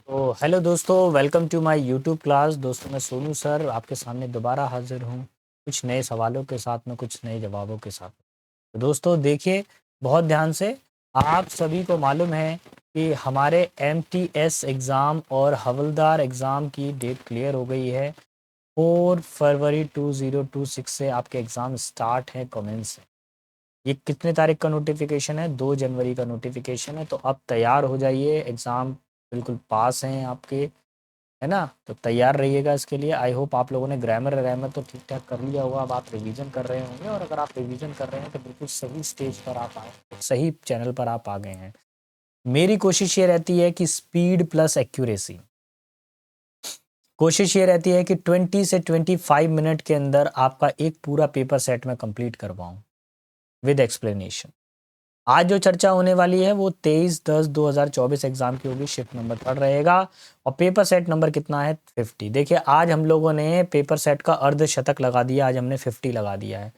तो हेलो दोस्तों, welcome to my YouTube class. दोस्तों, मैं सोनू सर आपके सामने दोबारा हाजिर हूँ कुछ नए सवालों के साथ में, कुछ नए जवाबों के साथ। तो दोस्तों देखिए बहुत ध्यान से। आप सभी को मालूम है कि हमारे एमटीएस एग्ज़ाम और हवलदार एग्ज़ाम की डेट क्लियर हो गई है। 4 फरवरी 2026 से आपके एग्ज़ाम स्टार्ट हैं, कमेंस है। ये कितने तारीख का नोटिफिकेशन है? 2 जनवरी का नोटिफिकेशन है। तो अब तैयार हो जाइए, एग्ज़ाम बिल्कुल पास हैं आपके, है ना? तो तैयार रहिएगा इसके लिए। आई होप आप लोगों ने ग्रामर तो ठीक ठाक कर लिया होगा। अब आप रिवीजन कर रहे होंगे, और अगर आप रिवीजन कर रहे हैं तो बिल्कुल सही स्टेज पर आप आए, सही चैनल पर आप आ गए हैं। मेरी कोशिश ये रहती है कि स्पीड प्लस एक्यूरेसी, कोशिश ये रहती है कि 20 से 25 मिनट के अंदर आपका एक पूरा पेपर सेट में कंप्लीट करवाऊं विद एक्सप्लेनेशन। आज जो चर्चा होने वाली है वो 23/10/2024 एग्जाम की होगी। शिफ्ट नंबर 3 रहेगा और पेपर सेट नंबर कितना है? 50। देखिए आज हम लोगों ने पेपर सेट का अर्धशतक लगा दिया, आज हमने 50 लगा दिया है।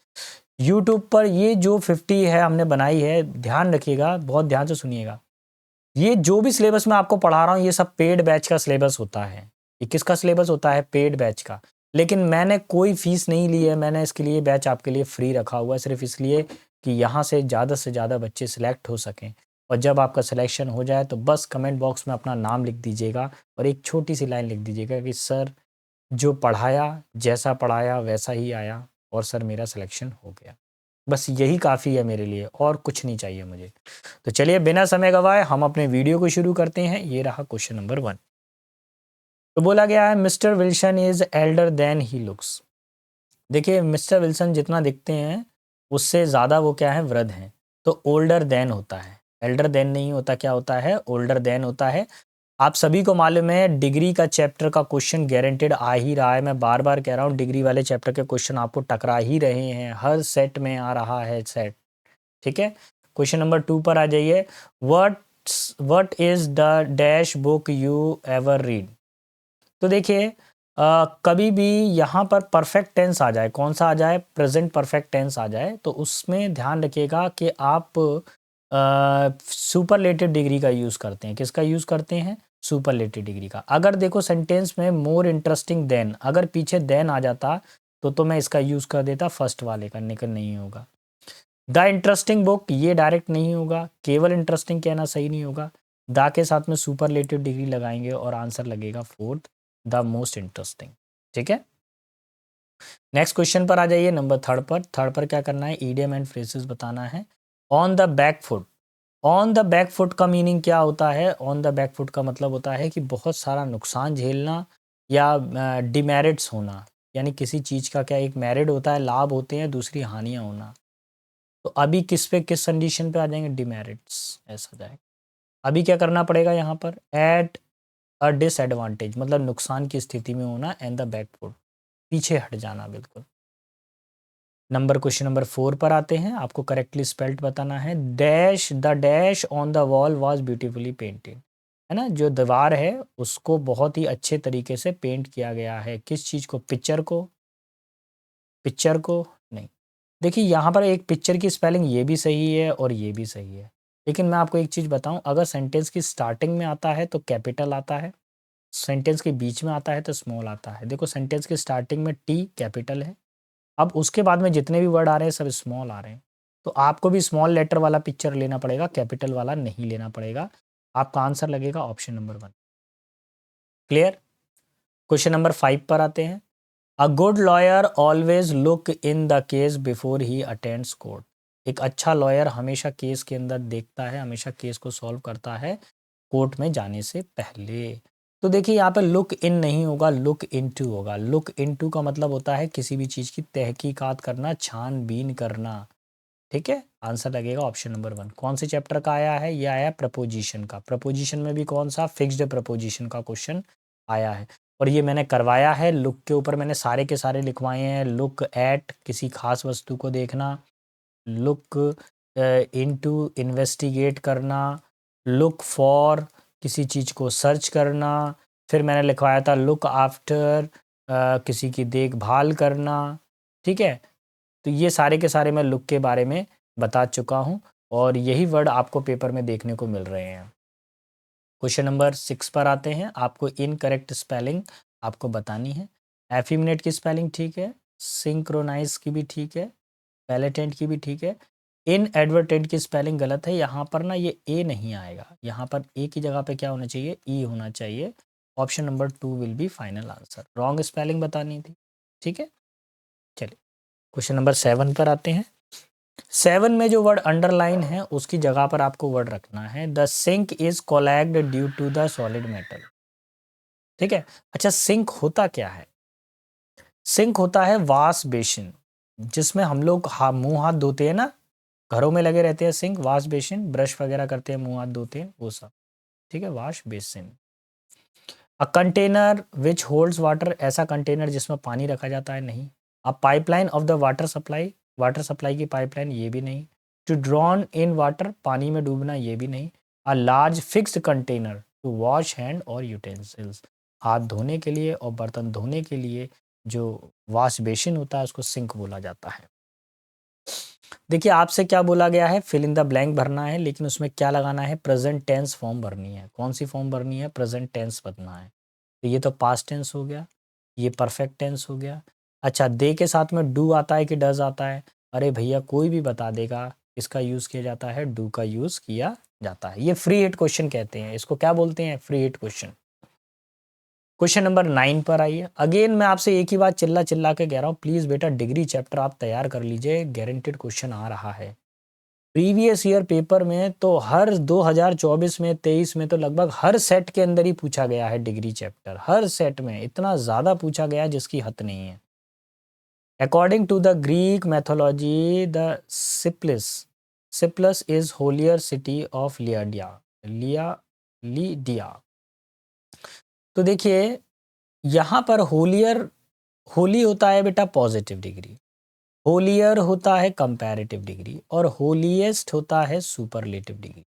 यूट्यूब पर ये जो 50 है हमने बनाई है, ध्यान रखिएगा, बहुत ध्यान से सुनिएगा। ये जो भी सिलेबस मैं आपको पढ़ा रहा हूँ ये सब पेड बैच का सिलेबस होता है। ये किसका सिलेबस होता है? पेड बैच का। लेकिन मैंने कोई फीस नहीं ली है, मैंने इसके लिए बैच आपके लिए फ्री रखा हुआ है, सिर्फ इसलिए कि यहाँ से ज़्यादा बच्चे सिलेक्ट हो सकें। और जब आपका सिलेक्शन हो जाए तो बस कमेंट बॉक्स में अपना नाम लिख दीजिएगा और एक छोटी सी लाइन लिख दीजिएगा कि सर जो पढ़ाया, जैसा पढ़ाया वैसा ही आया, और सर मेरा सिलेक्शन हो गया। बस यही काफ़ी है मेरे लिए, और कुछ नहीं चाहिए मुझे। तो चलिए बिना समय गवाए हम अपने वीडियो को शुरू करते हैं। ये रहा क्वेश्चन नंबर 1। तो बोला गया है mister Wilson is elder than he looks. देखिए मिस्टर विल्सन जितना दिखते हैं उससे ज़्यादा वो क्या है? वृद्ध हैं। तो ओल्डर देन होता है, एल्डर देन नहीं होता। क्या होता है? ओल्डर देन होता है। आप सभी को मालूम है डिग्री का चैप्टर का क्वेश्चन गारंटेड आ ही रहा है। मैं बार बार कह रहा हूँ डिग्री वाले चैप्टर के क्वेश्चन आपको टकरा ही रहे हैं, हर सेट में आ रहा है सेट। ठीक है, क्वेश्चन नंबर 2 पर आ जाइए। What is the dash book you ever read. तो देखिए कभी भी यहाँ पर परफेक्ट टेंस आ जाए, कौन सा आ जाए? प्रेजेंट परफेक्ट टेंस आ जाए तो उसमें ध्यान रखिएगा कि आप सुपरलेटिव डिग्री का यूज़ करते हैं। किसका यूज़ करते हैं? सुपरलेटिव डिग्री का। अगर देखो सेंटेंस में मोर इंटरेस्टिंग देन, अगर पीछे देन आ जाता तो मैं इसका यूज़ कर देता फर्स्ट वाले का, निकल नहीं होगा। द इंटरेस्टिंग बुक, ये डायरेक्ट नहीं होगा, केवल इंटरेस्टिंग कहना सही नहीं होगा। द के साथ में सुपरलेटिव डिग्री लगाएंगे और आंसर लगेगा फोर्थ, द मोस्ट इंटरेस्टिंग। ठीक है, नेक्स्ट क्वेश्चन पर आ जाइए, नंबर 3 पर। 3 पर क्या करना है? ईडियम एंड फ्रेजेस बताना है। On the back foot, on the back foot का मीनिंग क्या होता है? ऑन द बैक फुट का मतलब होता है कि बहुत सारा नुकसान झेलना या डिमेरिट्स होना। यानी किसी चीज़ का क्या, एक मेरिट होता है, लाभ होते हैं, दूसरी हानियां होना। तो अभी किस पे, किस कंडीशन पे आ जाएंगे? डिमेरिट्स, ऐसा जाएगा। अभी क्या करना पड़ेगा यहाँ पर? एट अ डिसएडवांटेज, मतलब नुकसान की स्थिति में होना, एंड द बैकफुट, पीछे हट जाना बिल्कुल। नंबर क्वेश्चन नंबर 4 पर आते हैं। आपको करेक्टली स्पेल्ड बताना है। Dash the dash on the wall was beautifully painted, है ना? जो दीवार है उसको बहुत ही अच्छे तरीके से पेंट किया गया है। किस चीज़ को? पिक्चर को? पिक्चर को नहीं। देखिए यहाँ पर एक पिक्चर की स्पेलिंग ये भी सही है और ये भी सही है, लेकिन मैं आपको एक चीज़ बताऊं, अगर सेंटेंस की स्टार्टिंग में आता है तो कैपिटल आता है, सेंटेंस के बीच में आता है तो स्मॉल आता है। देखो सेंटेंस की स्टार्टिंग में टी कैपिटल है, अब उसके बाद में जितने भी वर्ड आ रहे हैं सब स्मॉल आ रहे हैं। तो आपको भी स्मॉल लेटर वाला पिक्चर लेना पड़ेगा, कैपिटल वाला नहीं लेना पड़ेगा। आपका आंसर लगेगा option number 1। Clear? Question number 5 पर आते हैं। A good lawyer always look in the case before he attends court. एक अच्छा लॉयर हमेशा केस के अंदर देखता है, हमेशा केस को सॉल्व करता है कोर्ट में जाने से पहले। तो देखिए यहाँ पे लुक इन नहीं होगा, लुक इनटू होगा। लुक इनटू का मतलब होता है किसी भी चीज़ की तहकीकात करना, छानबीन करना। ठीक है, आंसर लगेगा ऑप्शन नंबर 1। कौन से चैप्टर का आया है? ये आया प्रपोजिशन का। प्रपोजिशन में भी कौन सा? फिक्स्ड प्रपोजिशन का क्वेश्चन आया है। और ये मैंने करवाया है, लुक के ऊपर मैंने सारे के सारे लिखवाए हैं। लुक एट, किसी खास वस्तु को देखना। लुक इनटू, इन्वेस्टिगेट करना। लुक फॉर, किसी चीज़ को सर्च करना। फिर मैंने लिखवाया था लुक आफ्टर, किसी की देखभाल करना। ठीक है, तो ये सारे के सारे मैं लुक के बारे में बता चुका हूँ और यही वर्ड आपको पेपर में देखने को मिल रहे हैं। क्वेश्चन नंबर 6 पर आते हैं। आपको इनकरेक्ट स्पेलिंग आपको बतानी है। एफिमिनेट की स्पेलिंग ठीक है, सिंक्रोनाइज की भी ठीक है, पैलेटेंट की भी ठीक है। इनएडवर्टेंट की स्पेलिंग गलत है। यहाँ पर ना ये ए नहीं आएगा, यहाँ पर ए की जगह पे क्या होना चाहिए, ई होना चाहिए। Option number 2 will be final answer. Wrong spelling बतानी थी, ठीक है। चलिए क्वेश्चन नंबर 7 पर आते हैं। 7 में जो वर्ड अंडरलाइन है उसकी जगह पर आपको वर्ड रखना है, the sink is clogged due to the solid metal. ठीक है। अच्छा, सिंक होता क्या है? सिंक होता है वाश बेसिन, जिसमें हम लोग मुंह हाथ धोते हैं ना, घरों में लगे रहते हैं सिंक, वाश बेसिन, ब्रश वगैरह करते हैं, मुंह हाथ धोते हैं, वो सब। ठीक है, wash basin. A container which holds water, ऐसा कंटेनर जिसमें पानी रखा जाता है, नहीं। A pipeline of the water supply, water supply की पाइपलाइन, ये भी नहीं। टू ड्रॉन इन वाटर, पानी में डूबना, ये भी नहीं। A large fixed container to wash hand और यूटेंसिल्स, हाथ धोने के लिए और बर्तन धोने के लिए जो वॉश बेसिन होता है उसको सिंक बोला जाता है। देखिए आपसे क्या बोला गया है, फिल इन द ब्लैंक भरना है, लेकिन उसमें क्या लगाना है, प्रेजेंट टेंस फॉर्म भरनी है। कौन सी फॉर्म भरनी है, प्रेजेंट टेंस भरना है। तो ये तो पास्ट टेंस हो गया, ये परफेक्ट टेंस हो गया। अच्छा, दे के साथ में डू आता है कि डज आता है? अरे भैया कोई भी बता देगा, इसका यूज़ किया जाता है, डू का यूज़ किया जाता है। ये फ्री हिट क्वेश्चन कहते हैं, इसको क्या बोलते हैं, free hit question. Question number 9 पर आइए। अगेन मैं आपसे एक ही बात चिल्ला चिल्ला के कह रहा हूँ, प्लीज़ बेटा डिग्री चैप्टर आप तैयार कर लीजिए, गारंटेड क्वेश्चन आ रहा है। प्रीवियस ईयर पेपर में तो हर 2024 में 23 में तो लगभग हर सेट के अंदर ही पूछा गया है डिग्री चैप्टर, हर सेट में इतना ज़्यादा पूछा गया है जिसकी हद नहीं है। According to the Greek mythology the Sipylus is holier city of Lydia. तो देखिए यहाँ पर होलियर, होली होता है बेटा पॉजिटिव डिग्री, होलियर होता है कंपैरेटिव डिग्री, और होलीएस्ट होता है सुपरलेटिव डिग्री।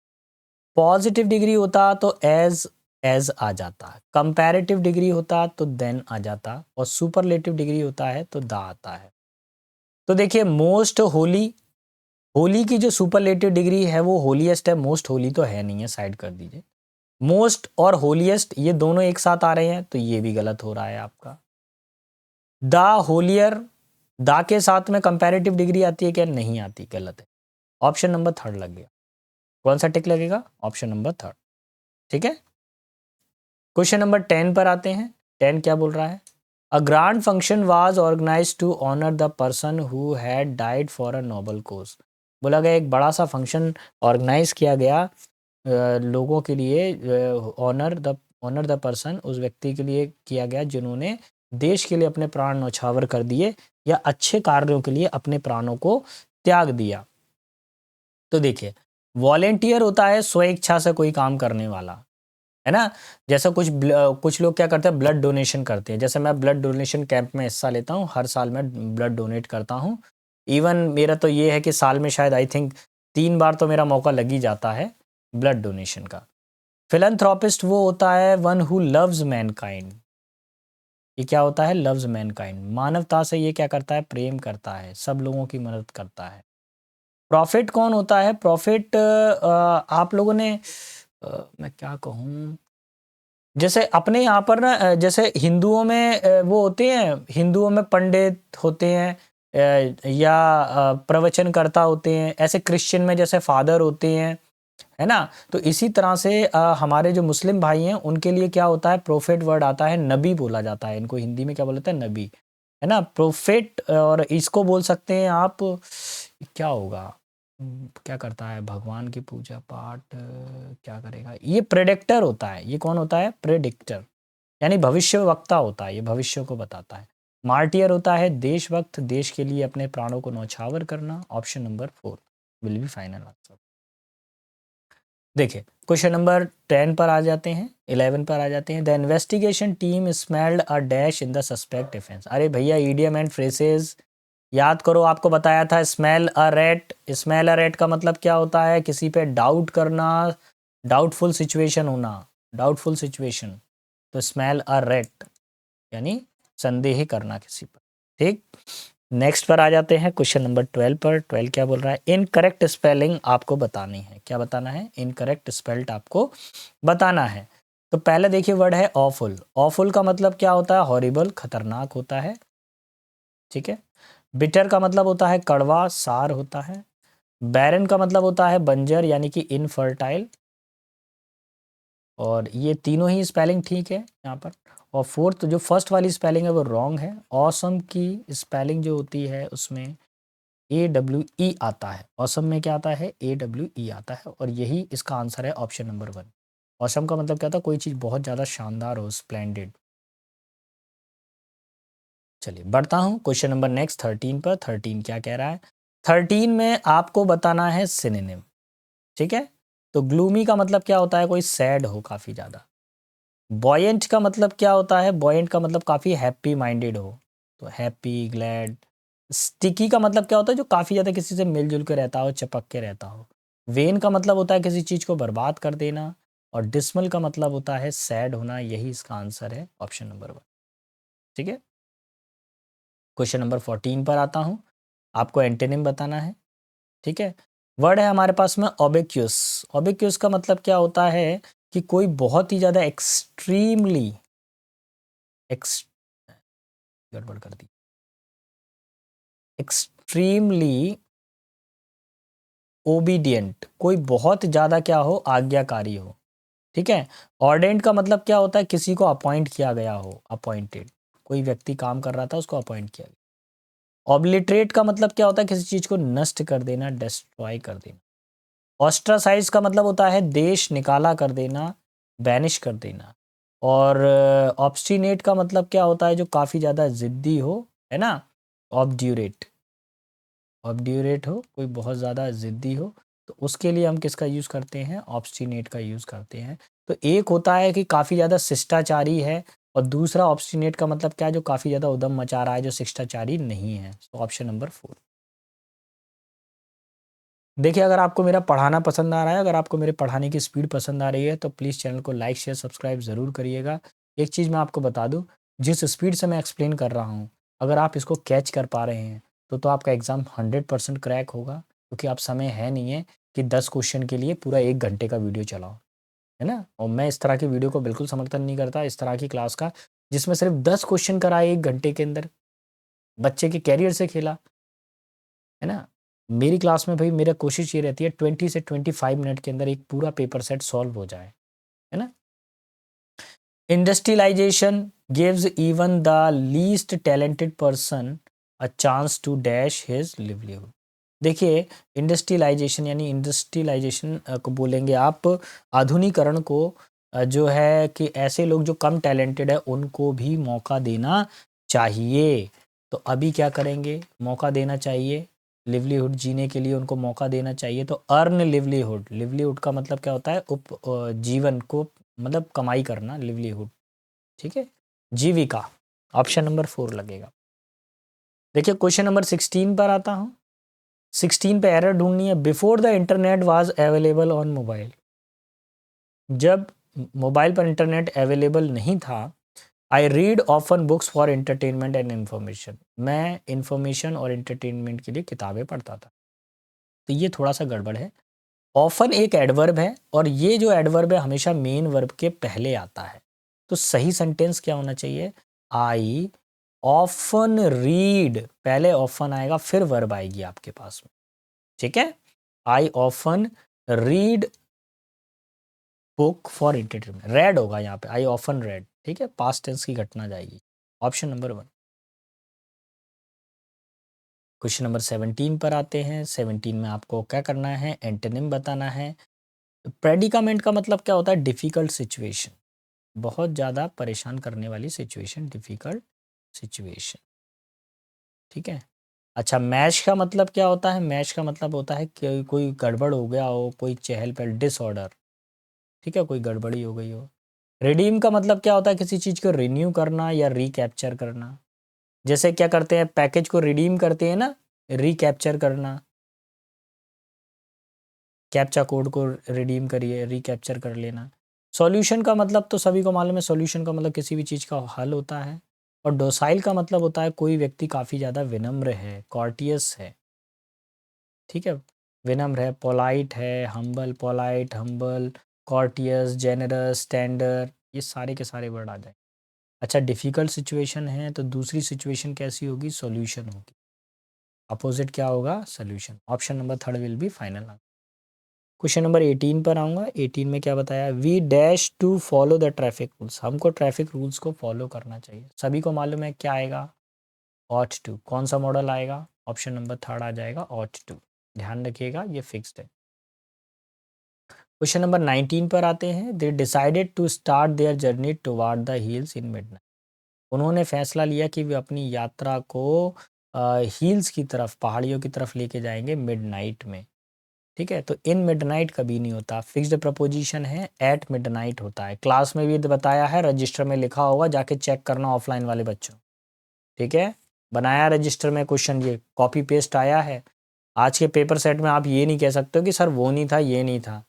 पॉजिटिव डिग्री होता तो एज आ जाता, कंपैरेटिव डिग्री होता तो देन आ जाता, और सुपरलेटिव डिग्री होता है तो दा आता है। तो देखिए मोस्ट होली, होली की जो सुपरलेटिव डिग्री है वो होलीएस्ट है, मोस्ट होली तो है नहीं है, साइड कर दीजिए। मोस्ट और होलीएस्ट ये दोनों एक साथ आ रहे हैं तो ये भी गलत हो रहा है आपका। द होलियर, दा के साथ में कंपैरेटिव डिग्री आती है क्या, नहीं आती, गलत है। ऑप्शन नंबर 3 लग गया। कौन सा टिक लगेगा, ऑप्शन नंबर 3। ठीक है। क्वेश्चन नंबर 10 पर आते हैं। 10 क्या बोल रहा है, a grand function was organised to honour the person who had died for a noble cause. बोला गया एक बड़ा सा फंक्शन ऑर्गेनाइज किया गया लोगों के लिए, ऑनर द पर्सन, उस व्यक्ति के लिए किया गया जिन्होंने देश के लिए अपने प्राण न्यौछावर कर दिए या अच्छे कार्यों के लिए अपने प्राणों को त्याग दिया। तो देखिए वॉलेंटियर होता है स्वेच्छा से कोई काम करने वाला, है ना। जैसा कुछ लोग क्या करते हैं, ब्लड डोनेशन करते हैं। जैसे मैं ब्लड डोनेशन कैंप में हिस्सा लेता हूँ, हर साल मैं ब्लड डोनेट करता हूँ। इवन मेरा तो ये है कि साल में शायद आई थिंक 3 बार तो मेरा मौका लग ही जाता है ब्लड डोनेशन का। फिलैंथ्रोपिस्ट वो होता है वन हु लव्स मैनकाइंड। ये क्या होता है, लव्स मैनकाइंड, मानवता से ये क्या करता है, प्रेम करता है, सब लोगों की मदद करता है। प्रॉफिट कौन होता है, प्रॉफिट आप लोगों ने मैं क्या कहूँ, जैसे अपने यहाँ पर ना जैसे हिंदुओं में वो होते हैं, हिंदुओं में पंडित होते हैं या प्रवचन करता होते हैं, ऐसे क्रिश्चियन में जैसे फादर होते हैं, है ना। तो इसी तरह से हमारे जो मुस्लिम भाई हैं उनके लिए क्या होता है, प्रोफेट वर्ड आता है, नबी बोला जाता है इनको, हिंदी में क्या बोलते हैं, नबी, है ना, प्रोफेट। और इसको बोल सकते हैं आप, क्या होगा, क्या करता है, भगवान की पूजा पाठ क्या करेगा, ये प्रेडिक्टर होता है। ये कौन होता है, प्रेडिक्टर, यानी भविष्यवक्ता होता है, ये भविष्य को बताता है। मार्टियर होता है देशभक्त, देश के लिए अपने प्राणों को न्यौछावर करना। Option number 4 will be final answer. देखिए क्वेश्चन नंबर 10 पर आ जाते हैं, 11 पर आ जाते हैं। The investigation team smelled a dash in the suspect defence. अरे भैया ईडियम एंड फ्रेसेस याद करो, आपको बताया था smell a rate. Smell a rate का मतलब क्या होता है, किसी पे डाउट करना, डाउटफुल सिचुएशन होना, डाउटफुल सिचुएशन। तो स्मेल अ रेट यानी संदेह करना किसी पर, ठीक। नेक्स्ट पर आ जाते हैं क्वेश्चन नंबर 12 पर। 12 क्या बोल रहा है? इनकरेक्ट स्पेलिंग आपको बतानी है। क्या बताना है? इनकरेक्ट स्पेल्ड आपको बताना है। तो पहले देखिए वर्ड है ऑफुल। ऑफुल का मतलब क्या होता है? हॉरिबल, खतरनाक होता है। ठीक है। बिटर का मतलब होता है कड़वा, सार होता है। बैरन का मतलब होता है बंजर यानी कि इनफर्टाइल। और ये तीनों ही स्पेलिंग ठीक है यहाँ पर। और फोर्थ जो फर्स्ट वाली स्पेलिंग है वो रॉन्ग है। ऑसम की स्पेलिंग जो होती है उसमें AWE आता है। ऑसम में क्या आता है? AWE आता है। और यही इसका आंसर है ऑप्शन नंबर 1। ऑसम का मतलब क्या था? कोई चीज़ बहुत ज़्यादा शानदार हो, स्प्लेंडेड। चलिए बढ़ता हूँ क्वेश्चन नंबर नेक्स्ट 13 पर। 13 क्या कह रहा है? 13 में आपको बताना है सिनोनिम। ठीक है। तो ग्लूमी का मतलब क्या होता है? कोई सैड हो काफ़ी ज़्यादा। बॉयेंट का मतलब क्या होता है? बॉयेंट का मतलब काफ़ी हैप्पी माइंडेड हो। तो हैप्पी, ग्लैड। स्टिकी का मतलब क्या होता है? जो काफ़ी ज़्यादा किसी से मिलजुल के रहता हो, चिपक के रहता हो। वेन का मतलब होता है किसी चीज़ को बर्बाद कर देना। और डिसमल का मतलब होता है सैड होना। यही इसका आंसर है ऑप्शन नंबर 1। ठीक है। क्वेश्चन नंबर 14 पर आता हूँ। आपको एंटेनिम बताना है। ठीक है। वर्ड है हमारे पास में ओबेक्यूस। ओबेक्यूस का मतलब क्या होता है? कि कोई बहुत ही ज़्यादा एक्सट्रीमली गड़बड़ कर दी, एक्सट्रीमली ओबीडियंट, कोई बहुत ज़्यादा क्या हो? आज्ञाकारी हो। ठीक है। ऑर्डेंट का मतलब क्या होता है? किसी को अपॉइंट किया गया हो, अपॉइंटेड। कोई व्यक्ति काम कर रहा था, उसको अपॉइंट किया गया। ऑब्लिटरेट का मतलब क्या होता है? किसी चीज़ को नष्ट कर देना, डिस्ट्रॉय कर देना। ऑस्ट्रासाइज का मतलब होता है देश निकाला कर देना, बैनिश कर देना। और ऑब्स्टिनेट का मतलब क्या होता है? जो काफ़ी ज़्यादा ज़िद्दी हो, है ना। ऑब्ड्यूरेट, ऑब्ड्यूरेट हो, कोई बहुत ज़्यादा ज़िद्दी हो, तो उसके लिए हम किसका यूज़ करते हैं? ऑब्स्टिनेट का यूज़ करते हैं। तो एक होता है कि काफ़ी ज़्यादा शिष्टाचारी है, और दूसरा ऑब्स्टिनेट का मतलब क्या है? जो काफ़ी ज़्यादा उद्यम मचा रहा है, जो शिष्टाचारी नहीं है। तो ऑप्शन नंबर 4। देखिए अगर आपको मेरा पढ़ाना पसंद आ रहा है, अगर आपको मेरे पढ़ाने की स्पीड पसंद आ रही है, तो प्लीज़ चैनल को लाइक, शेयर, सब्सक्राइब ज़रूर करिएगा। एक चीज़ मैं आपको बता दूँ, जिस स्पीड से मैं एक्सप्लेन कर रहा हूँ, अगर आप इसको कैच कर पा रहे हैं, तो आपका एग्ज़ाम 100% क्रैक होगा। क्योंकि अब समय है नहीं है कि 10 क्वेश्चन के लिए पूरा 1 घंटे का वीडियो चलाओ, है ना? और मैं इस तरह की वीडियो को बिल्कुल समर्थन नहीं करता, इस तरह की क्लास का, जिसमें सिर्फ़ 10 क्वेश्चन कराए 1 घंटे के अंदर, बच्चे के करियर से खेला। है ना? मेरी क्लास में भाई मेरा कोशिश ये रहती है 20 से 25 मिनट के अंदर एक पूरा पेपर सेट सॉल्व हो जाए, है ना? Industrialisation gives even the least talented person a chance to dash his livelihood. देखिए इंडस्ट्रियलाइजेशन यानी इंडस्ट्रियलाइजेशन को बोलेंगे आप आधुनिकरण को, जो है कि ऐसे लोग जो कम टैलेंटेड है उनको भी मौका देना चाहिए। तो अभी क्या करेंगे? मौका देना चाहिए, लिवलीहुड जीने के लिए उनको मौका देना चाहिए। तो अर्न लिवलीहुड, लिवलीहुड का मतलब क्या होता है? जीवन को मतलब कमाई करना, लिवलीहुड। ठीक है। जीविका, ऑप्शन नंबर 4 लगेगा। देखिए क्वेश्चन नंबर 16 पर आता हूँ। 16 पे एरर ढूंढनी है। Before the internet was available on mobile. जब मोबाइल पर इंटरनेट अवेलेबल नहीं था, I read often books for entertainment and information. मैं इंफॉर्मेशन और एंटरटेनमेंट के लिए किताबें पढ़ता था। तो ये थोड़ा सा गड़बड़ है। ऑफन एक एडवर्ब है, और ये जो एडवर्ब है हमेशा मेन वर्ब के पहले आता है। तो सही सेंटेंस क्या होना चाहिए? आई ऑफन रीड, पहले ऑफन आएगा फिर वर्ब आएगी आपके पास में। ठीक है। I often read book for entertainment, red होगा यहाँ पे, आई ऑफन रेड। ठीक है। पास्ट टेंस की घटना जाएगी। Option number 1। क्वेश्चन नंबर 17 पर आते हैं। 17 में आपको क्या करना है? एंटोनिम बताना है। प्रेडिकामेंट का मतलब क्या होता है? डिफिकल्ट सिचुएशन, बहुत ज़्यादा परेशान करने वाली सिचुएशन, डिफिकल्ट सिचुएशन। ठीक है। अच्छा मैश का मतलब क्या होता है? मैश का मतलब होता है कि कोई गड़बड़ हो गया हो, कोई चहल पहल, डिसऑर्डर। ठीक है, कोई गड़बड़ी हो गई हो। रिडीम का मतलब क्या होता है? किसी चीज़ को रिन्यू करना या रिकैप्चर करना। जैसे क्या करते हैं? पैकेज को रिडीम करते हैं ना, रिकैप्चर करना। कैप्चा कोड को रिडीम करिए, रिकैप्चर कर लेना। सॉल्यूशन का मतलब तो सभी को मालूम है, सॉल्यूशन का मतलब किसी भी चीज़ का हल होता है। और डोसाइल का मतलब होता है कोई व्यक्ति काफ़ी ज़्यादा विनम्र है, कॉर्टियस है, ठीक है? विनम्र है, पोलाइट है, humble, polite, humble, courteous, generous, tender, ये सारे के सारे वर्ड आ जाएँ। अच्छा, डिफ़िकल्ट सिचुएशन है तो दूसरी सिचुएशन कैसी होगी? सॉल्यूशन होगी। अपोज़िट क्या होगा? Solution. Option number 3 will be final answer. Question number 18 पर आऊँगा। 18 में क्या बताया? We dash to follow the traffic rules. हमको ट्रैफिक रूल्स को फॉलो करना चाहिए। सभी को मालूम है क्या आएगा? Ought to. कौन सा मॉडल आएगा? ऑप्शन नंबर 3 आ जाएगा ऑट टू। ध्यान रखिएगा, ये फिक्स्ड है। क्वेश्चन नंबर 19 पर आते हैं। They decided to start their journey toward the hills in midnight. उन्होंने फैसला लिया कि वे अपनी यात्रा को हिल्स की तरफ, पहाड़ियों की तरफ लेके जाएंगे मिडनाइट में, ठीक है? तो इन मिडनाइट कभी नहीं होता, फिक्स्ड प्रपोजिशन है, एट मिडनाइट होता है। क्लास में भी बताया है, रजिस्टर में लिखा होगा, जाके चेक करना ऑफलाइन वाले बच्चों, ठीक है? बनाया रजिस्टर में क्वेश्चन, ये कॉपी पेस्ट आया है। आज के पेपर सेट में आप ये नहीं कह सकते हो कि सर वो नहीं था, ये नहीं था।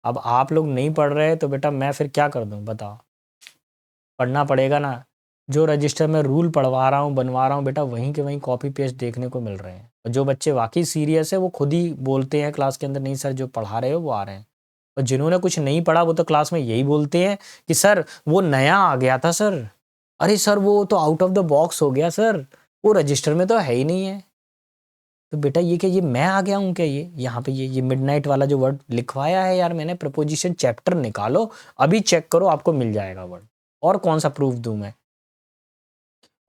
अब आप लोग नहीं पढ़ रहे तो बेटा मैं फिर क्या कर दूं? बताओ, पढ़ना पड़ेगा ना। जो रजिस्टर में रूल पढ़वा रहा हूँ, बनवा रहा हूँ बेटा, वहीं के वहीं कॉपी पेस्ट देखने को मिल रहे हैं। और जो बच्चे वाकई सीरियस है वो खुद ही बोलते हैं क्लास के अंदर, नहीं सर जो पढ़ा रहे हो वो आ रहे हैं। और जिन्होंने कुछ नहीं पढ़ा वो तो क्लास में यही बोलते हैं कि सर वो नया आ गया था सर, अरे सर वो तो आउट ऑफ द बॉक्स हो गया सर, वो रजिस्टर में तो है ही नहीं है। तो बेटा ये क्या, ये मैं आ गया हूँ क्या? ये यहाँ पे ये मिडनाइट वाला जो वर्ड लिखवाया है यार मैंने, प्रपोजिशन चैप्टर निकालो, अभी चेक करो, आपको मिल जाएगा वर्ड। और कौन सा प्रूफ दूं मैं?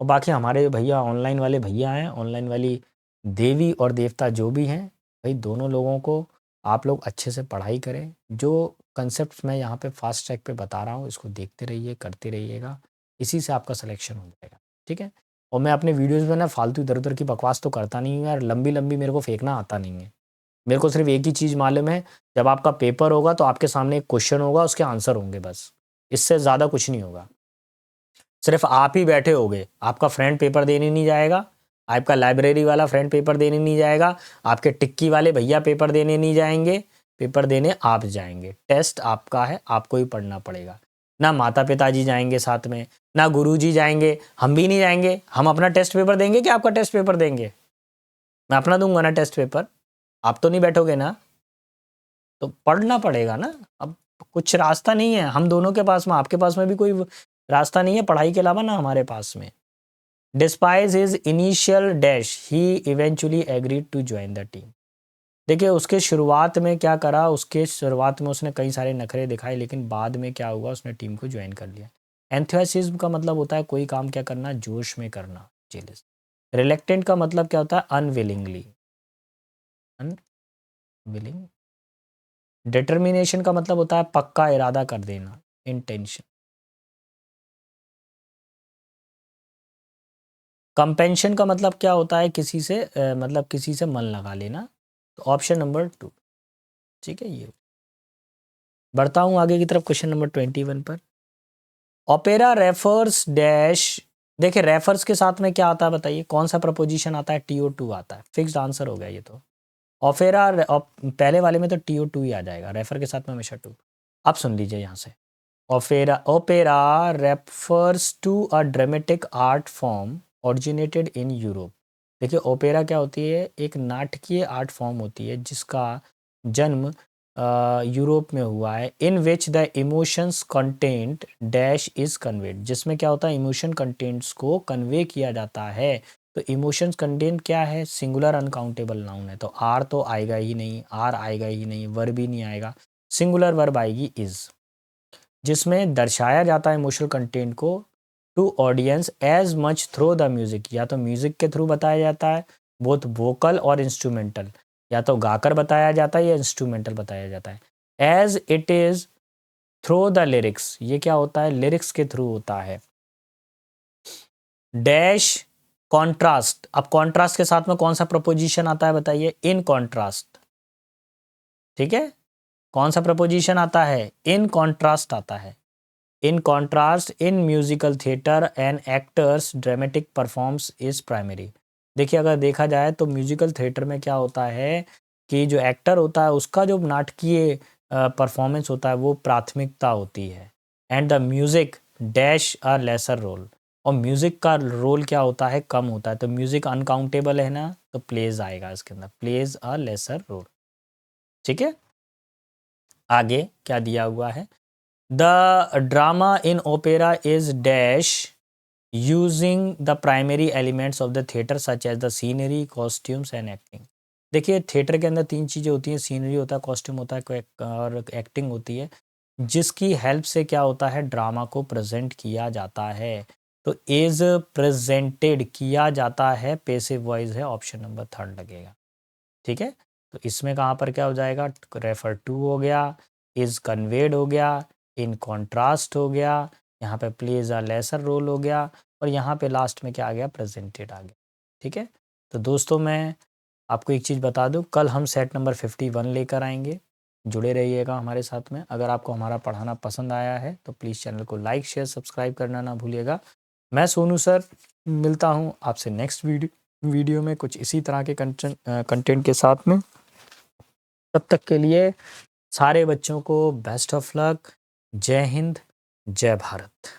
और बाकी हमारे भैया ऑनलाइन वाले भैया हैं, ऑनलाइन वाली देवी और देवता जो भी हैं, भाई दोनों लोगों को आप लोग अच्छे से पढ़ाई करें। जो कंसेप्ट मैं यहाँ पे फास्ट ट्रैक पे बता रहा हूँ, इसको देखते रहिए, करते रहिएगा, इसी से आपका सिलेक्शन हो जाएगा, ठीक है? और मैं अपने वीडियोज़ में ना फालतू इधर उधर की बकवास तो करता नहीं हूँ यार, लंबी लंबी मेरे को फेंकना आता नहीं है। मेरे को सिर्फ एक ही चीज़ मालूम है, जब आपका पेपर होगा तो आपके सामने एक क्वेश्चन होगा, उसके आंसर होंगे, बस इससे ज़्यादा कुछ नहीं होगा। सिर्फ आप ही बैठे होगे, आपका फ्रेंड पेपर देने नहीं जाएगा, आपका लाइब्रेरी वाला फ्रेंड पेपर देने नहीं जाएगा, आपके टिक्की वाले भैया पेपर देने नहीं जाएंगे, पेपर देने आप जाएंगे। टेस्ट आपका है, आपको ही पढ़ना पड़ेगा। ना माता पिताजी जाएंगे साथ में, ना गुरुजी जाएंगे, हम भी नहीं जाएंगे। हम अपना टेस्ट पेपर देंगे कि आपका टेस्ट पेपर देंगे? मैं अपना दूंगा ना टेस्ट पेपर, आप तो नहीं बैठोगे ना। तो पढ़ना पड़ेगा ना। अब कुछ रास्ता नहीं है हम दोनों के पास में, आपके पास में भी कोई रास्ता नहीं है पढ़ाई के अलावा ना हमारे पास में। Despise his initial dash he eventually agreed to join the team. देखिए उसके शुरुआत में क्या करा, उसके शुरुआत में उसने कई सारे नखरे दिखाए, लेकिन बाद में क्या हुआ, उसने टीम को ज्वाइन कर लिया। एंथुसियाज्म का मतलब होता है कोई काम क्या करना, जोश में करना, जेलस। रिलेक्टेंट का मतलब क्या होता है, अनविलिंगली, अनविलिंग। डिटर्मिनेशन का मतलब होता है पक्का इरादा कर देना, इंटेंशन। कंपेंशन का मतलब क्या होता है, किसी से मतलब किसी से मन लगा लेना। तो ऑप्शन नंबर 2, ठीक है? ये बढ़ता हूँ आगे की तरफ, क्वेश्चन नंबर 21 पर। Opera refers dash. देखिए रेफर्स के साथ में क्या आता है बताइए, कौन सा प्रपोजिशन आता है? TO2 आता है, फिक्स्ड आंसर हो गया ये तो। ओपेरा पहले वाले में तो TO2 ही आ जाएगा, रेफर के साथ में हमेशा 2। अब सुन लीजिए यहाँ से, opera refers to a dramatic art form originated in Europe. देखिए ओपेरा क्या होती है, एक नाटकीय आर्ट फॉर्म होती है जिसका जन्म यूरोप में हुआ है। In which the emotions content dash is conveyed, जिसमें क्या होता है, इमोशन कंटेंट्स को कन्वे किया जाता है। तो इमोशंस कंटेंट क्या है, सिंगुलर अनकाउंटेबल नाउन है, तो आर तो आएगा ही नहीं, आर आएगा ही नहीं, वर्ब ही नहीं आएगा, सिंगुलर वर्ब आएगी इज, जिसमें दर्शाया जाता है इमोशनल कंटेंट को to audience as much through the music. या तो म्यूजिक के थ्रू बताया जाता है, बोथ वोकल और इंस्ट्रूमेंटल, या तो गाकर बताया जाता है या इंस्ट्रूमेंटल बताया जाता है। As it is through the lyrics, ये क्या होता है, लिरिक्स के थ्रू होता है। डैश कॉन्ट्रास्ट, अब कॉन्ट्रास्ट के साथ में कौन सा प्रपोजिशन आता है बताइए, इन कॉन्ट्रास्ट, ठीक है? कौन सा प्रपोजिशन आता है, इन कॉन्ट्रास्ट आता है। In contrast in musical theatre and actors dramatic performs is primary. देखिए अगर देखा जाए तो म्यूजिकल थिएटर में क्या होता है कि जो एक्टर होता है उसका जो नाटकीय परफॉर्मेंस होता है वो प्राथमिकता होती है, and the music dash a lesser role. और म्यूजिक का रोल क्या होता है, कम होता है। तो म्यूजिक अनकाउंटेबल है ना, तो प्लेज आएगा इसके अंदर, प्लेज अ लेसर रोल। ठीक है, आगे क्या दिया हुआ है, the drama in opera is dash using the primary elements of the theatre such as the scenery, costumes and acting. देखिए थिएटर के अंदर 3 चीज़ें होती हैं, सीनरी होता है, कॉस्ट्यूम होता है और एक्टिंग होती है, जिसकी हेल्प से क्या होता है, ड्रामा को प्रेजेंट किया जाता है। तो इज प्रेजेंटेड किया जाता है, पैसिव वॉइस है, ऑप्शन नंबर 3 लगेगा। ठीक है, तो इसमें कहाँ पर क्या हो जाएगा, रेफर टू हो गया, इज कन्वेड हो गया, इन कॉन्ट्रास्ट हो गया, यहाँ पे प्लेज अ लेसर रोल हो गया, और यहाँ पे लास्ट में क्या आ गया, प्रेजेंटेड आ गया। ठीक है, तो दोस्तों मैं आपको एक चीज़ बता दूं, कल हम सेट नंबर 51 लेकर आएंगे, जुड़े रहिएगा हमारे साथ में। अगर आपको हमारा पढ़ाना पसंद आया है तो प्लीज़ चैनल को लाइक शेयर सब्सक्राइब करना ना भूलिएगा। मैं सोनू सर मिलता हूं आपसे नेक्स्ट वीडियो में कुछ इसी तरह के कंटेंट के साथ में। तब तक के लिए सारे बच्चों को बेस्ट ऑफ लक। जय हिंद, जय भारत।